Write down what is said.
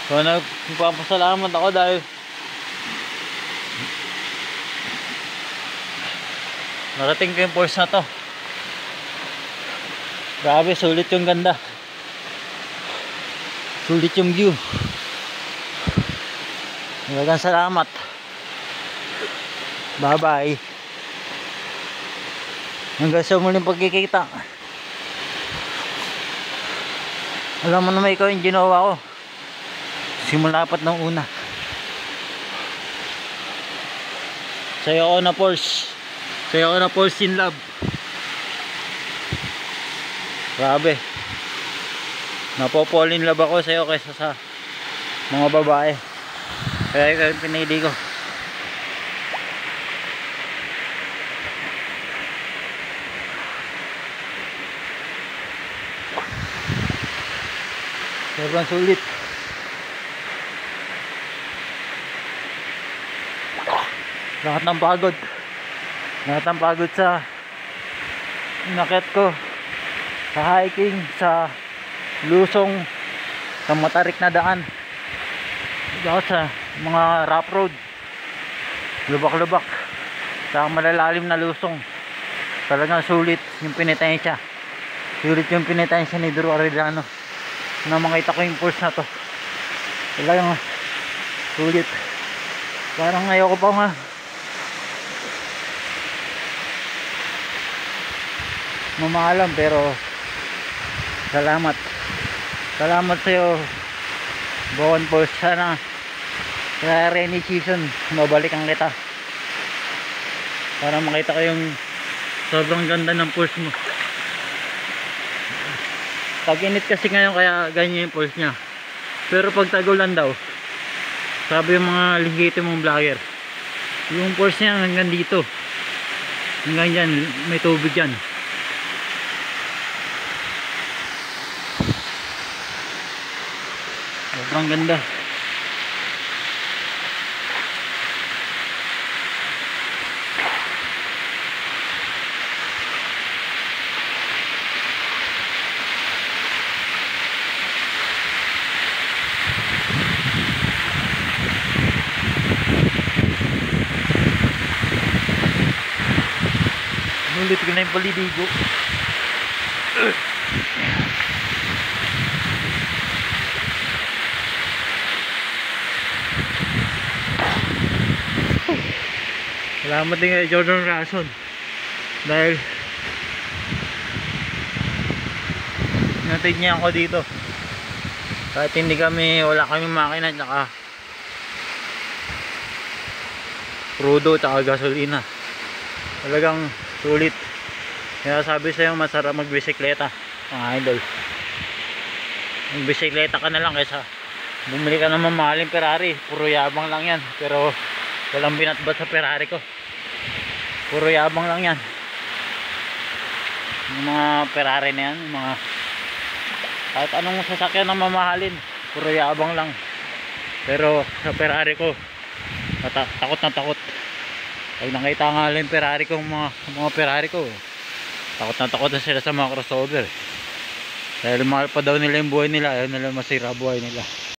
So nagpapasalamat ako dahil narating ko yung falls na to. Grabe, sulit yung ganda, sulit yung view. Maraming salamat. Bye bye. Hanggang sa muling pagkikita. Alam mo naman ikaw yung ginawa ko simula pat ng una. Sa'yo ako na Porsche. Sa'yo ako na Porsche in love. Grabe. Napopall in love ako sa'yo kaysa sa mga babae. Kaya ikaw yung pinili ko. Sobrang sulit. Lahat ng pagod sa inakyat ko, sa hiking, sa lusong, sa matarik na daan, sa mga rough road, lubak-lubak, sa malalalim na lusong. Talagang sulit yung pinitensya. Sulit yung pinitensya ni Drew Arellano na makita ko yung pulse na to. Talagang sulit. Parang ayoko pa nga mamaalam, pero salamat sa'yo Bowen Falls. Sana sa rainy season mabalikan kita para makita ko yung sobrang ganda ng falls mo. Tag-init kasi ngayon kaya ganyan yung falls nya, pero pag tagulan daw, sabi yung mga legitimong vlogger, yung falls nya hanggang dito, hanggang dyan may tubig yan. Sobrang ganda. Nulit ko na yung palidigo. Salamat din kay Jordan Rason dahil natid niya ako dito kahit hindi kami, wala kami makina tsaka crudo tsaka gasolina. Talagang sulit. Kaya sabi sa'yo, masarap magbisikleta mga idol. Magbisikleta ka na lang kaysa bumili ka ng mamahaling Ferrari. Puro yabang lang yan, pero walang binatbat sa Ferrari ko. Puro yabang lang yan. Yung mga Ferrari na yan, mga kahit anong sasakyan na mamahalin, puro yabang lang. Pero sa Ferrari ko, takot na takot. Pag nakita nga lang yung Ferrari ko, mga Ferrari ko, takot na takot na sila sa mga crossover. Dahil mahal pa daw nila yung buhay nila, ayaw nila masira buhay nila.